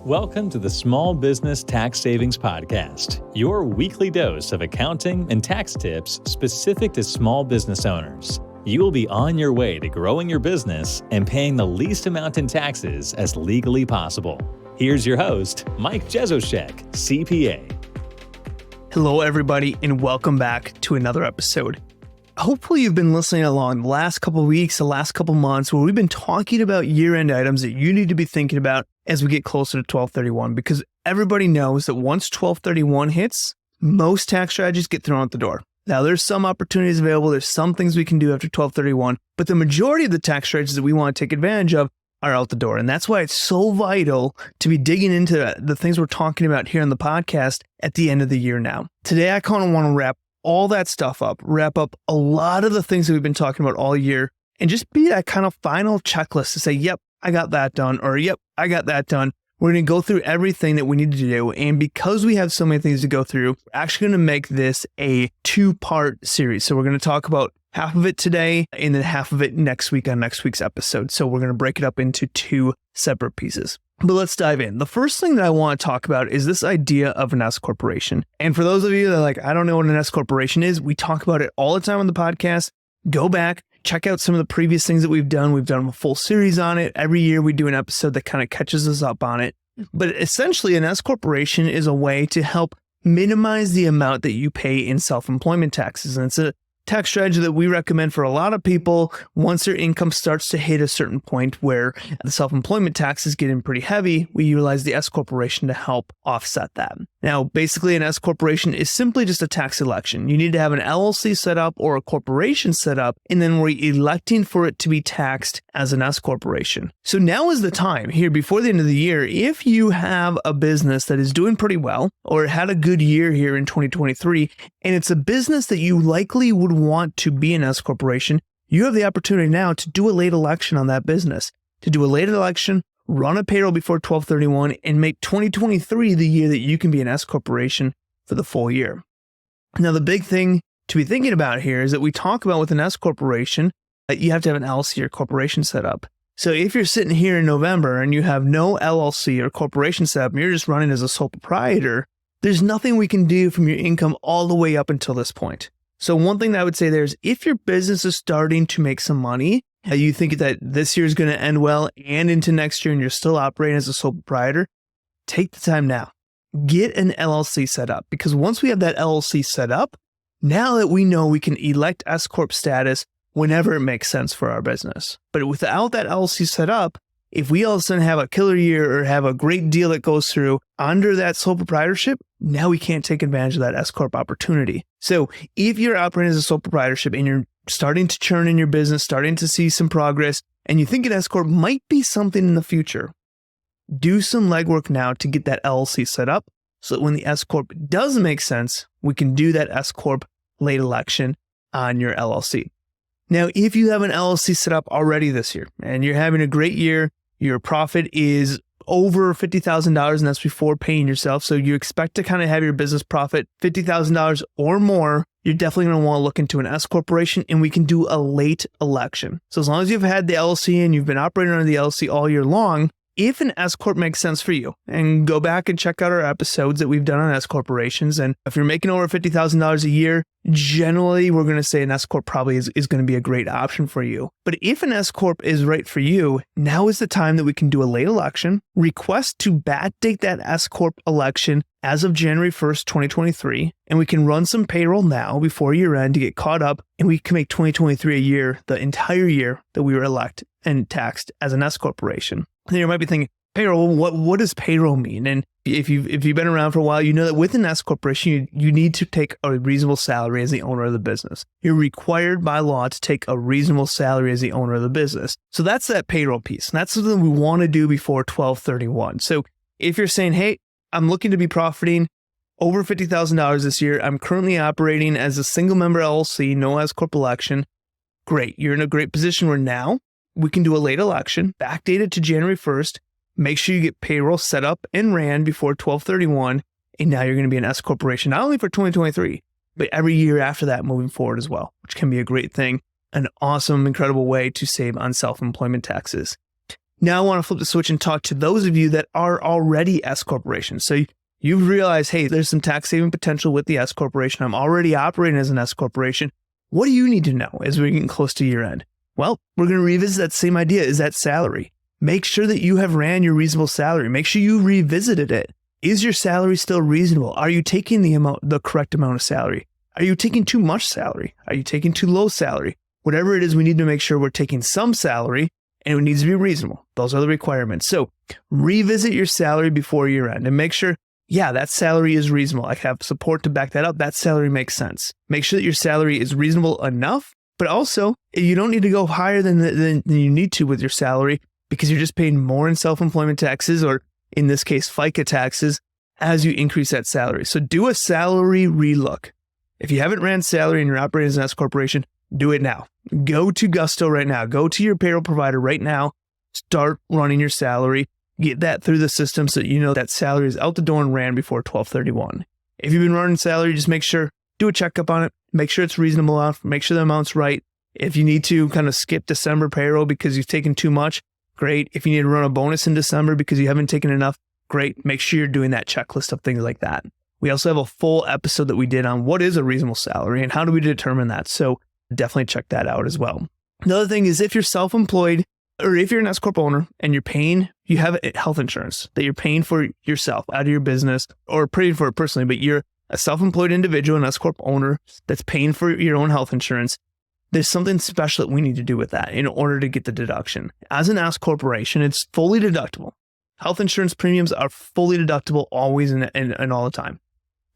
Welcome to the Small Business Tax Savings Podcast, your weekly dose of accounting and tax tips specific to small business owners. You will be on your way to growing your business and paying the least amount in taxes as legally possible. Here's your host, Mike Jezoshek, CPA. Hello, everybody, and welcome back to another episode. Hopefully you've been listening along the last couple of weeks, the last couple of months, where we've been talking about year-end items that you need to be thinking about as we get closer to 12/31, because everybody knows that once 12/31 hits, most tax strategies get thrown out the door. Now, there's some opportunities available. There's some things we can do after 12/31, but the majority of the tax strategies that we want to take advantage of are out the door. And that's why it's so vital to be digging into the things we're talking about here on the podcast at the end of the year now. Today, I kind of want to wrap all that stuff up, wrap up a lot of the things that we've been talking about all year, and just be that kind of final checklist to say, yep, I got that done, or yep, I got that done. We're going to go through everything that we need to do. And because we have so many things to go through, we're actually going to make this a two-part series. So we're going to talk about half of it today and then half of it next week on next week's episode. So we're going to break it up into two separate pieces. But let's dive in. The first thing that I want to talk about is this idea of an S corporation. And for those of you that are like, I don't know what an S corporation is, we talk about it all the time on the podcast. Go back, check out some of the previous things that we've done. We've done a full series on it. Every year we do an episode that kind of catches us up on it. But essentially, an S corporation is a way to help minimize the amount that you pay in self-employment taxes. And it's a tax strategy that we recommend for a lot of people once their income starts to hit a certain point where the self-employment tax is getting pretty heavy. We utilize the S corporation to help offset that. Now, basically, an S corporation is simply just a tax election. You need to have an LLC set up or a corporation set up, and then we're electing for it to be taxed as an S corporation. So now is the time here before the end of the year. If you have a business that is doing pretty well or had a good year here in 2023, and it's a business that you likely would want to be an S corporation, you have the opportunity now to do a late election on that business, to do a late election, run a payroll before 12/31, and make 2023 the year that you can be an S corporation for the full year. Now, the big thing to be thinking about here is that we talk about with an S corporation that you have to have an LLC or corporation set up. So if you're sitting here in November and you have no LLC or corporation set up and you're just running as a sole proprietor, there's nothing we can do from your income all the way up until this point. So one thing that I would say there is if your business is starting to make some money, you think that this year is going to end well and into next year and you're still operating as a sole proprietor, take the time now. Get an LLC set up, because once we have that LLC set up, now that we know we can elect S Corp status whenever it makes sense for our business. But without that LLC set up, if we all of a sudden have a killer year or have a great deal that goes through under that sole proprietorship, now we can't take advantage of that S Corp opportunity. So if you're operating as a sole proprietorship and you're starting to churn in your business, starting to see some progress, and you think an S Corp might be something in the future, do some legwork now to get that LLC set up so that when the S Corp does make sense, we can do that S Corp late election on your LLC. Now, if you have an LLC set up already this year and you're having a great year, your profit is over $50,000, and that's before paying yourself. So you expect to kind of have your business profit $50,000 or more. You're definitely going to want to look into an S corporation, and we can do a late election. So as long as you've had the LLC and you've been operating under the LLC all year long, if an S Corp makes sense for you, and go back and check out our episodes that we've done on S corporations. And if you're making over $50,000 a year, generally we're going to say an S Corp probably is going to be a great option for you. But if an S Corp is right for you, now is the time that we can do a late election, request to backdate that S Corp election as of January 1st, 2023, and we can run some payroll now before year end to get caught up, and we can make 2023 a year, the entire year that we were elected and taxed as an S corporation. And you might be thinking, payroll, what does payroll mean? And if you've been around for a while, you know that with an S corporation, you need to take a reasonable salary as the owner of the business. You're required by law to take a reasonable salary as the owner of the business. So that's that payroll piece. And that's something we want to do before 12/31. So if you're saying, hey, I'm looking to be profiting over $50,000 this year, I'm currently operating as a single member LLC, no S Corp election, great. You're in a great position where now we can do a late election, backdate it to January 1st, make sure you get payroll set up and ran before 12/31, and now you're going to be an S corporation, not only for 2023, but every year after that moving forward as well, which can be a great thing, an awesome, incredible way to save on self-employment taxes. Now I want to flip the switch and talk to those of you that are already S corporations. So you've realized, hey, there's some tax saving potential with the S corporation. I'm already operating as an S corporation. What do you need to know as we're getting close to year end? Well, we're going to revisit that same idea, is that salary. Make sure that you have ran your reasonable salary. Make sure you revisited it. Is your salary still reasonable? Are you taking the correct amount of salary? Are you taking too much salary? Are you taking too low salary? Whatever it is, we need to make sure we're taking some salary, and it needs to be reasonable. Those are the requirements. So revisit your salary before year end and make sure, yeah, that salary is reasonable. I have support to back that up. That salary makes sense. Make sure that your salary is reasonable enough, but also you don't need to go higher than you need to with your salary because you're just paying more in self-employment taxes, or in this case, FICA taxes, as you increase that salary. So do a salary relook. If you haven't ran salary and you're operating as an S corporation, do it now. Go to Augusta right now. Go to your payroll provider right now. Start running your salary. Get that through the system so that you know that salary is out the door and ran before 12/31. If you've been running salary, just make sure, do a checkup on it. Make sure it's reasonable enough. Make sure the amount's right. If you need to kind of skip December payroll because you've taken too much, great. If you need to run a bonus in December because you haven't taken enough, great. Make sure you're doing that checklist of things like that. We also have a full episode that we did on what is a reasonable salary and how do we determine that. So definitely check that out as well. Another thing is if you're self-employed or if you're an S-Corp owner and you have health insurance that you're paying for yourself out of your business or paying for it personally, but you're a self-employed individual, an S-Corp owner that's paying for your own health insurance, there's something special that we need to do with that in order to get the deduction. As an S corporation, it's fully deductible. Health insurance premiums are fully deductible always and all the time.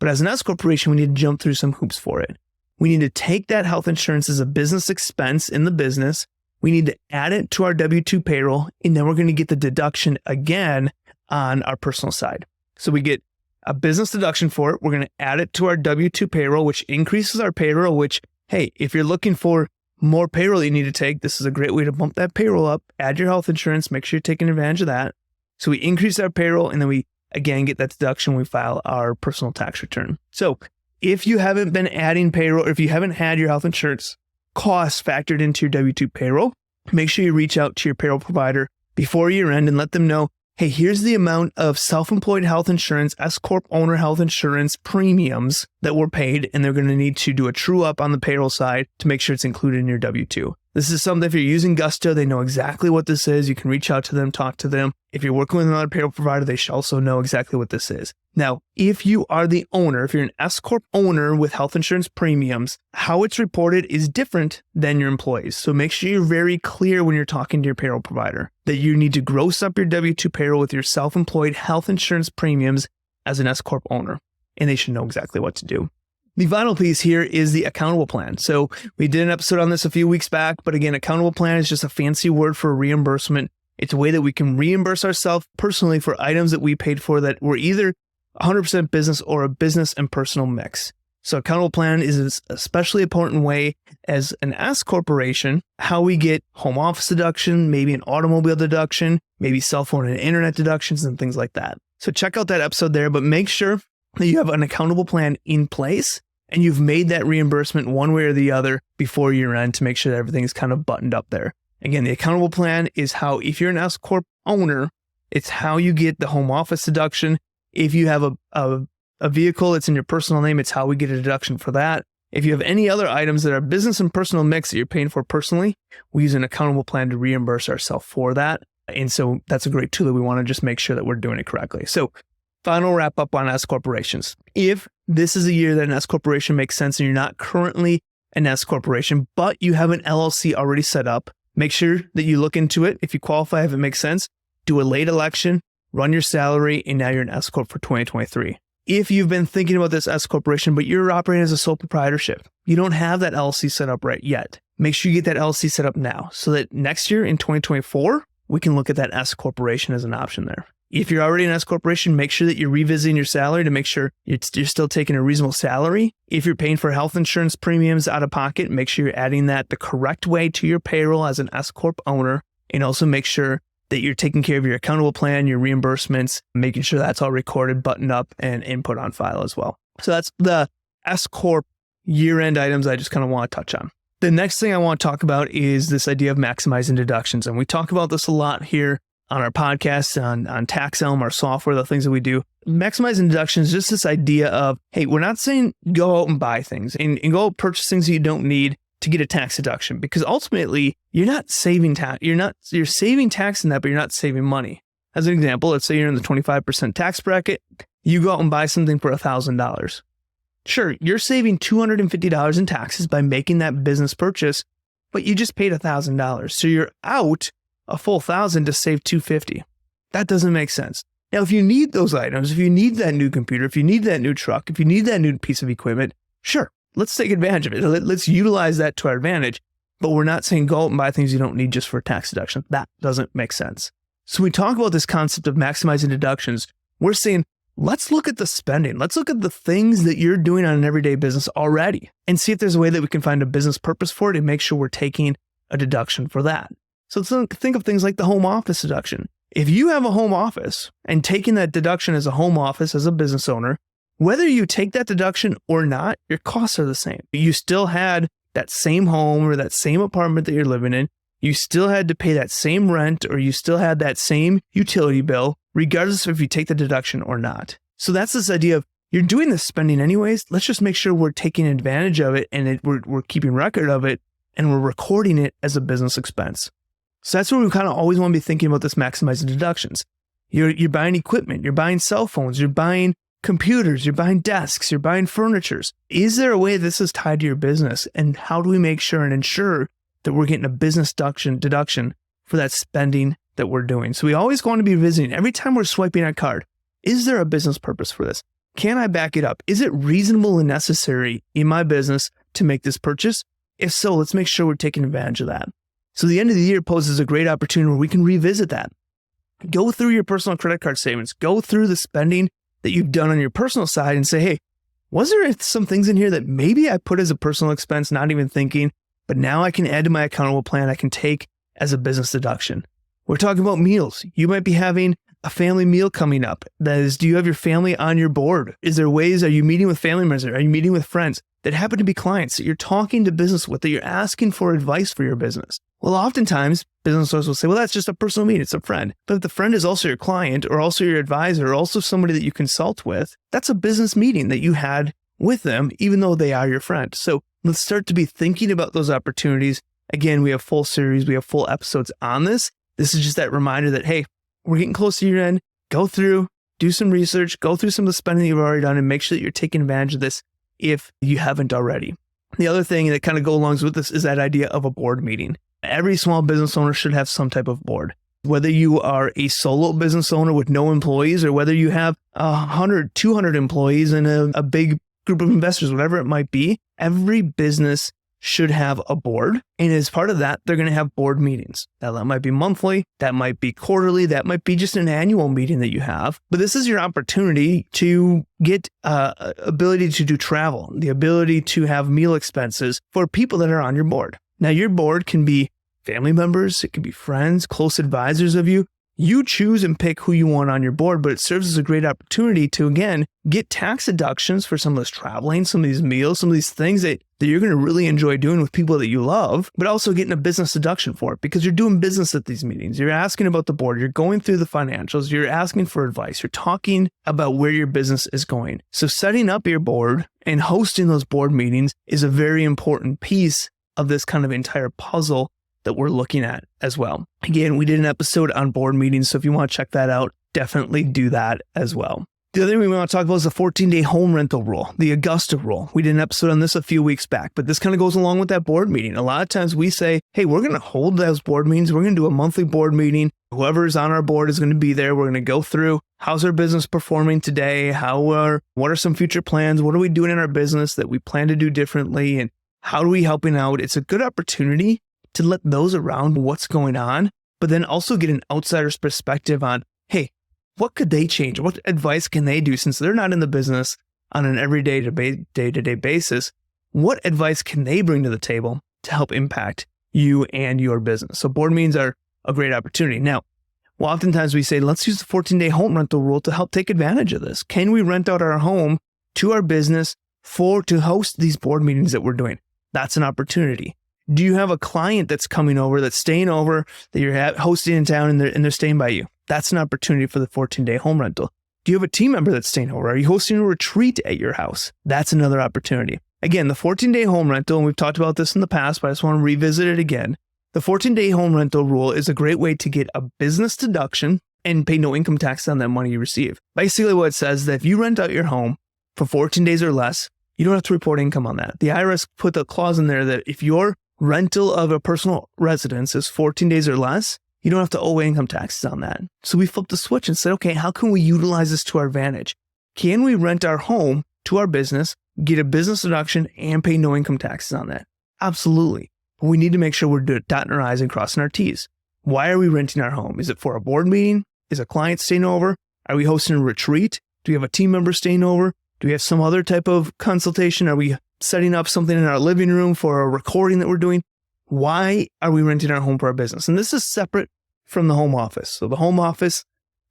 But as an S corporation, we need to jump through some hoops for it. We need to take that health insurance as a business expense in the business. We need to add it to our W-2 payroll, and then we're going to get the deduction again on our personal side. So we get a business deduction for it. We're going to add it to our W-2 payroll, which increases our payroll, which, hey, if you're looking for more payroll you need to take, this is a great way to bump that payroll up. Add your health insurance. Make sure you're taking advantage of that. So we increase our payroll, and then we, again, get that deduction when we file our personal tax return. So if you haven't been adding payroll, or if you haven't had your health insurance costs factored into your W-2 payroll, make sure you reach out to your payroll provider before year end and let them know, hey, here's the amount of self-employed health insurance, S-Corp owner health insurance premiums that were paid, and they're going to need to do a true up on the payroll side to make sure it's included in your W-2. This is something, if you're using Augusta, they know exactly what this is. You can reach out to them, talk to them. If you're working with another payroll provider, they should also know exactly what this is. Now, if you are the owner, if you're an S-Corp owner with health insurance premiums, how it's reported is different than your employees. So make sure you're very clear when you're talking to your payroll provider that you need to gross up your W-2 payroll with your self-employed health insurance premiums as an S-Corp owner, and they should know exactly what to do. The final piece here is the accountable plan. So we did an episode on this a few weeks back, but again, accountable plan is just a fancy word for reimbursement. It's a way that we can reimburse ourselves personally for items that we paid for that were either 100% business or a business and personal mix. So accountable plan is an especially important way as an S corporation, how we get home office deduction, maybe an automobile deduction, maybe cell phone and internet deductions and things like that. So check out that episode there, but make sure that you have an accountable plan in place and you've made that reimbursement one way or the other before year end to make sure that everything's kind of buttoned up there. Again, the accountable plan is how, if you're an S Corp owner, it's how you get the home office deduction. If you have a vehicle that's in your personal name, it's how we get a deduction for that. If you have any other items that are business and personal mix that you're paying for personally, we use an accountable plan to reimburse ourselves for that. And so that's a great tool that we want to just make sure that we're doing it correctly. So final wrap up on S corporations. If this is a year that an S corporation makes sense and you're not currently an S corporation, but you have an LLC already set up, make sure that you look into it. If you qualify, if it makes sense, do a late election, run your salary, and now you're an S corp for 2023. If you've been thinking about this S corporation, but you're operating as a sole proprietorship, you don't have that LLC set up right yet, make sure you get that LLC set up now so that next year in 2024, we can look at that S corporation as an option there. If you're already an S corporation, make sure that you're revisiting your salary to make sure you're still taking a reasonable salary. If you're paying for health insurance premiums out of pocket, make sure you're adding that the correct way to your payroll as an S corp owner, and also make sure that you're taking care of your accountable plan, your reimbursements, making sure that's all recorded, buttoned up, and input on file as well. So that's the S corp year-end items I just kind of want to touch on. The next thing I want to talk about is this idea of maximizing deductions. And we talk about this a lot here on our podcast, on Tax Elm, our software, the things that we do. Maximizing deductions is just this idea of, hey, we're not saying go out and buy things and go out purchase things that you don't need to get a tax deduction, because ultimately you're not saving tax. You're saving tax in that, but you're not saving money. As an example, let's say you're in the 25% tax bracket. You go out and buy something for $1,000. Sure, you're saving $250 in taxes by making that business purchase, but you just paid $1,000. So you're out a full $1,000 to save $250. That doesn't make sense. Now, if you need those items, if you need that new computer, if you need that new truck, if you need that new piece of equipment, sure, let's take advantage of it. Let's utilize that to our advantage. But we're not saying go out and buy things you don't need just for tax deduction. That doesn't make sense. So we talk about this concept of maximizing deductions. We're saying, let's look at the spending. Let's look at the things that you're doing on an everyday business already and see if there's a way that we can find a business purpose for it and make sure we're taking a deduction for that. So let's think of things like the home office deduction. If you have a home office and taking that deduction as a home office, as a business owner, whether you take that deduction or not, your costs are the same. You still had that same home or that same apartment that you're living in. You still had to pay that same rent, or you still had that same utility bill, regardless of if you take the deduction or not. So that's this idea of, you're doing this spending anyways. Let's just make sure we're taking advantage of it, and we're keeping record of it, and we're recording it as a business expense. So that's where we kind of always want to be thinking about this maximizing deductions. You're buying equipment, you're buying cell phones, you're buying computers, you're buying desks, you're buying furnitures. Is there a way this is tied to your business? And how do we make sure and ensure that we're getting a business deduction for that spending that we're doing? So we always want to be visiting every time we're swiping our card. Is there a business purpose for this? Can I back it up? Is it reasonable and necessary in my business to make this purchase? If so, let's make sure we're taking advantage of that. So the end of the year poses a great opportunity where we can revisit that. Go through your personal credit card statements. Go through the spending that you've done on your personal side and say, hey, was there some things in here that maybe I put as a personal expense, not even thinking, but now I can add to my accountable plan, I can take as a business deduction? We're talking about meals. You might be having a family meal coming up. That is, do you have your family on your board? Is there ways, are you meeting with family members? Are you meeting with friends that happen to be clients that you're talking to business with, that you're asking for advice for your business? Well, oftentimes business owners will say, well, that's just a personal meeting. It's a friend. But if the friend is also your client, or also your advisor, or also somebody that you consult with, that's a business meeting that you had with them, even though they are your friend. So let's start to be thinking about those opportunities. Again, we have full series, we have full episodes on this. This is just that reminder that, hey, we're getting close to year end. Go through, do some research, go through some of the spending that you've already done, and make sure that you're taking advantage of this if you haven't already. The other thing that kind of goes along with this is that idea of a board meeting. Every small business owner should have some type of board. Whether you are a solo business owner with no employees, or whether you have 100, 200 employees and a big group of investors, whatever it might be, every business should have a board. And as part of that, they're going to have board meetings. Now, that might be monthly, that might be quarterly, that might be just an annual meeting that you have. But this is your opportunity to get ability to do travel, the ability to have meal expenses for people that are on your board. Now, your board can be family members, it can be friends, close advisors of you. You choose and pick who you want on your board, but it serves as a great opportunity to, again, get tax deductions for some of this traveling, some of these meals, some of these things that you're going to really enjoy doing with people that you love, but also getting a business deduction for it because you're doing business at these meetings. You're asking about the board, you're going through the financials, you're asking for advice, you're talking about where your business is going. So setting up your board and hosting those board meetings is a very important piece of this kind of entire puzzle that we're looking at as well. Again, we did an episode on board meetings, so if you want to check that out, definitely do that as well. The other thing we want to talk about is the 14-day home rental rule, the Augusta rule. We did an episode on this a few weeks back, but this kind of goes along with that board meeting. A lot of times we say, hey, we're going to hold those board meetings. We're going to do a monthly board meeting. Whoever is on our board is going to be there. We're going to go through how's our business performing today? What are some future plans? What are we doing in our business that we plan to do differently? And how are we helping out? It's a good opportunity to let those around what's going on, but then also get an outsider's perspective on, hey, what could they change? What advice can they do since they're not in the business on an everyday day-to-day basis? What advice can they bring to the table to help impact you and your business? So board meetings are a great opportunity. Now, well, oftentimes we say, let's use the 14-day home rental rule to help take advantage of this. Can we rent out our home to our business to host these board meetings that we're doing? That's an opportunity. Do you have a client that's coming over, that's staying over, that you're hosting in town and they're staying by you? That's an opportunity for the 14-day home rental. Do you have a team member that's staying over? Are you hosting a retreat at your house? That's another opportunity. Again, the 14-day home rental, and we've talked about this in the past, but I just want to revisit it again. The 14-day home rental rule is a great way to get a business deduction and pay no income tax on that money you receive. Basically what it says is that if you rent out your home for 14 days or less, you don't have to report income on that. The IRS put the clause in there that if your rental of a personal residence is 14 days or less, you don't have to owe income taxes on that. So we flipped the switch and said, okay, how can we utilize this to our advantage? Can we rent our home to our business, get a business deduction, and pay no income taxes on that? Absolutely. But we need to make sure we're dotting our I's and crossing our T's. Why are we renting our home? Is it for a board meeting? Is a client staying over? Are we hosting a retreat? Do we have a team member staying over? Do we have some other type of consultation? Are we setting up something in our living room for a recording that we're doing? Why are we renting our home for our business? And this is separate from the home office. So the home office,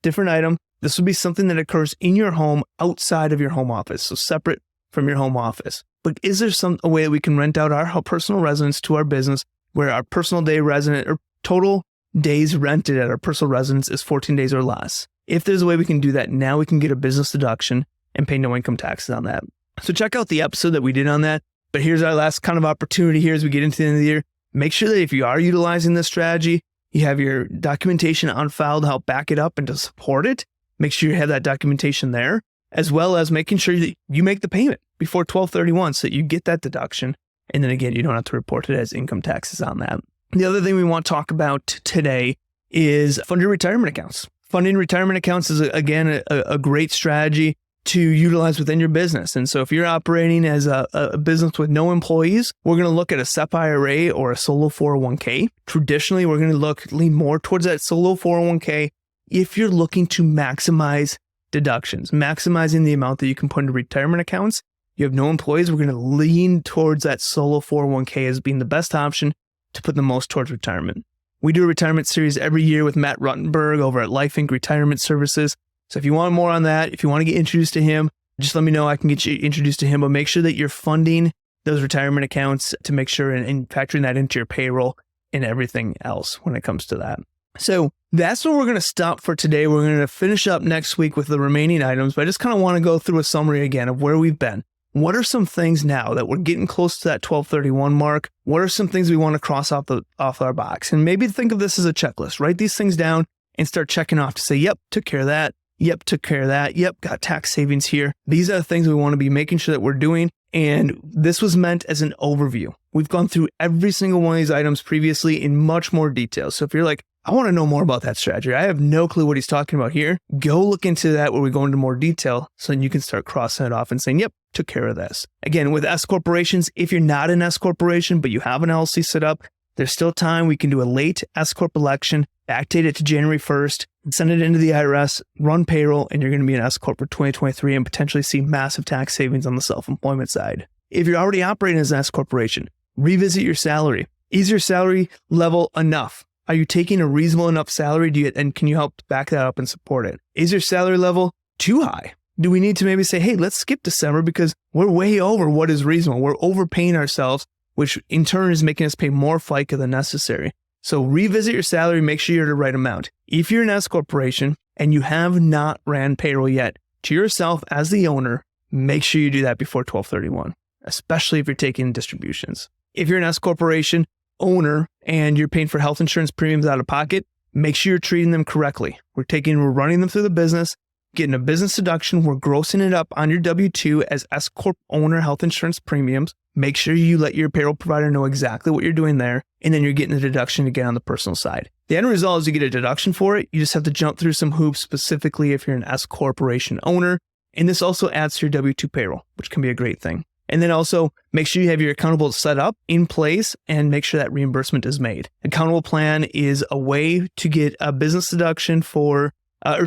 different item. This would be something that occurs in your home outside of your home office. So separate from your home office. But is there a way that we can rent out our personal residence to our business where our personal day resident or total days rented at our personal residence is 14 days or less? If there's a way we can do that, now we can get a business deduction and pay no income taxes on that. So check out the episode that we did on that. But here's our last kind of opportunity here as we get into the end of the year. Make sure that if you are utilizing this strategy, you have your documentation on file to help back it up and to support it. Make sure you have that documentation there, as well as making sure that you make the payment before 12/31 so that you get that deduction. And then again, you don't have to report it as income taxes on that. The other thing we want to talk about today is funded retirement accounts. Funding retirement accounts is, again, a great strategy to utilize within your business. And so if you're operating as a business with no employees, we're going to look at a SEP IRA or a solo 401k. Traditionally, we're going to lean more towards that solo 401k if you're looking to maximize deductions, maximizing the amount that you can put into retirement accounts. You have no employees, we're going to lean towards that solo 401k as being the best option to put the most towards retirement. We do a retirement series every year with Matt Ruttenberg over at Life Inc. Retirement Services. So if you want more on that, if you want to get introduced to him, just let me know. I can get you introduced to him, but make sure that you're funding those retirement accounts to make sure and factoring that into your payroll and everything else when it comes to that. So that's where we're going to stop for today. We're going to finish up next week with the remaining items, but I just kind of want to go through a summary again of where we've been. What are some things now that we're getting close to that 12/31 mark? What are some things we want to cross off our box? And maybe think of this as a checklist. Write these things down and start checking off to say, yep, took care of that. Yep, took care of that. Yep, got tax savings here. These are the things we want to be making sure that we're doing. And this was meant as an overview. We've gone through every single one of these items previously in much more detail. So if you're like, I want to know more about that strategy, I have no clue what he's talking about here, go look into that where we go into more detail so then you can start crossing it off and saying, yep, took care of this. Again, with S corporations, if you're not an S corporation, but you have an LLC set up, there's still time. We can do a late S corp election, backdate it to January 1st, send it into the IRS, run payroll, and you're going to be an S corp for 2023 and potentially see massive tax savings on the self-employment side. If you're already operating as an S corporation, revisit your salary. Is your salary level enough? Are you taking a reasonable enough salary? And can you help back that up and support it? Is your salary level too high? Do we need to maybe say, hey, let's skip December because we're way over what is reasonable. We're overpaying ourselves, which in turn is making us pay more FICA than necessary. So revisit your salary, make sure you're the right amount. If you're an S corporation and you have not ran payroll yet, to yourself as the owner, make sure you do that before 12/31, especially if you're taking distributions. If you're an S corporation owner and you're paying for health insurance premiums out of pocket, make sure you're treating them correctly. We're running them through the business, getting a business deduction. We're grossing it up on your W-2 as S corp owner health insurance premiums. Make sure you let your payroll provider know exactly what you're doing there, and then you're getting the deduction again on the personal side. The end result is you get a deduction for it. You just have to jump through some hoops, specifically if you're an S corporation owner. And this also adds to your W-2 payroll, which can be a great thing. And then also make sure you have your accountable set up in place and make sure that reimbursement is made. Accountable plan is a way to get a business deduction or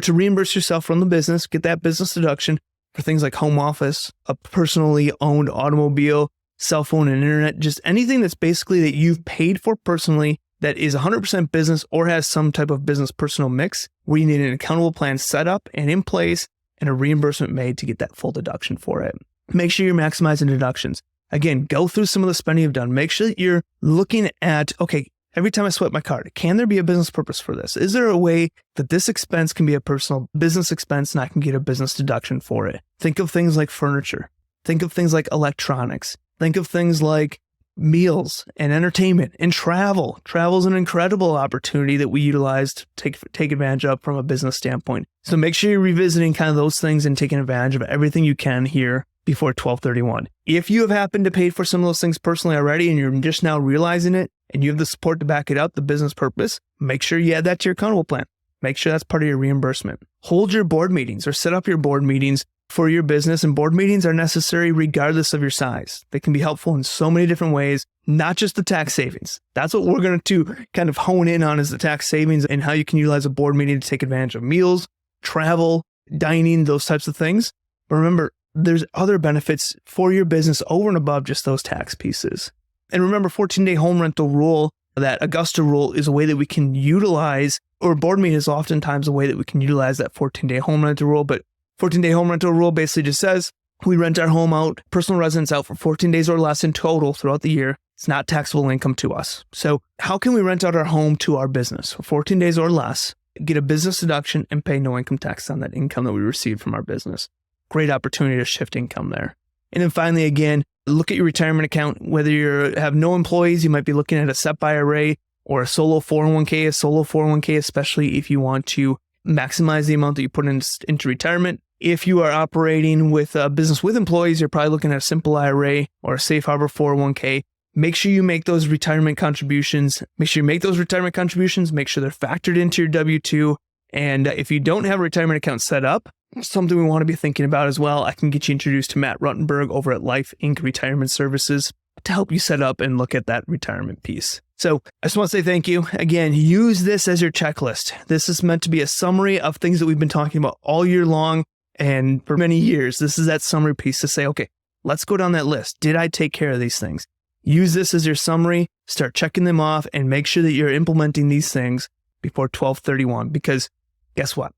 to reimburse yourself from the business, get that business deduction for things like home office, a personally owned automobile, cell phone and internet, just anything that's basically that you've paid for personally that is 100% business or has some type of business personal mix where you need an accountable plan set up and in place and a reimbursement made to get that full deduction for it. Make sure you're maximizing deductions. Again, go through some of the spending you've done. Make sure that you're looking at, okay, every time I swipe my card, can there be a business purpose for this? Is there a way that this expense can be a personal business expense and I can get a business deduction for it? Think of things like furniture. Think of things like electronics. Think of things like meals and entertainment and travel. Travel is an incredible opportunity that we utilize to take advantage of from a business standpoint. So make sure you're revisiting kind of those things and taking advantage of everything you can here before 12/31. If you have happened to pay for some of those things personally already and you're just now realizing it and you have the support to back it up, the business purpose, make sure you add that to your accountable plan. Make sure that's part of your reimbursement. Hold your board meetings or set up your board meetings for your business, and board meetings are necessary regardless of your size. They can be helpful in so many different ways, not just the tax savings. That's what we're going to kind of hone in on, is the tax savings and how you can utilize a board meeting to take advantage of meals, travel, dining, those types of things. But remember, there's other benefits for your business over and above just those tax pieces. And remember, 14-day home rental rule, that Augusta rule, is a way that we can utilize, or board meeting is oftentimes a way that we can utilize that 14-day home rental rule. But 14-day home rental rule basically just says we rent our home out, personal residence out, for 14 days or less in total throughout the year. It's not taxable income to us. So how can we rent out our home to our business for 14 days or less, get a business deduction, and pay no income tax on that income that we receive from our business? Great opportunity to shift income there. And then finally, again, look at your retirement account. Whether you have no employees, you might be looking at a SEP IRA or a solo 401k, especially if you want to maximize the amount that you put into retirement. If you are operating with a business with employees, you're probably looking at a simple IRA or a safe harbor 401k. Make sure you make those retirement contributions. Make sure they're factored into your W-2. And if you don't have a retirement account set up, something we want to be thinking about as well, I can get you introduced to Matt Ruttenberg over at Life Inc. Retirement Services to help you set up and look at that retirement piece. So I just want to say thank you. Again, use this as your checklist. This is meant to be a summary of things that we've been talking about all year long and for many years. This is that summary piece to say, okay, let's go down that list. Did I take care of these things? Use this as your summary, start checking them off, and make sure that you're implementing these things before 12/31, because guess what?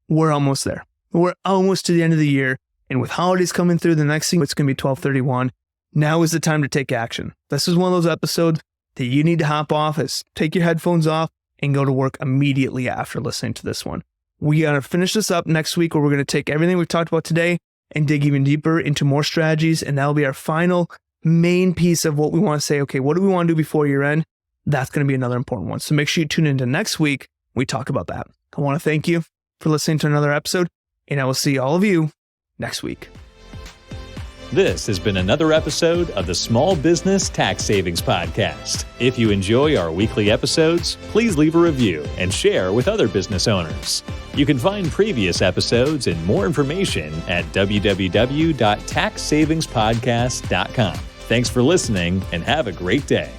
We're almost there. We're almost to the end of the year, and with holidays coming through, the next thing, it's going to be 12/31. Now is the time to take action. This is one of those episodes that you need to hop off, is take your headphones off and go to work immediately after listening to this one. We got to finish this up next week, where we're going to take everything we've talked about today and dig even deeper into more strategies, and that'll be our final main piece of what we want to say, okay, what do we want to do before year end? That's going to be another important one. So make sure you tune into next week. We talk about that. I want to thank you for listening to another episode, and I will see all of you next week. This has been another episode of the Small Business Tax Savings Podcast. If you enjoy our weekly episodes, please leave a review and share with other business owners. You can find previous episodes and more information at www.taxsavingspodcast.com. Thanks for listening and have a great day.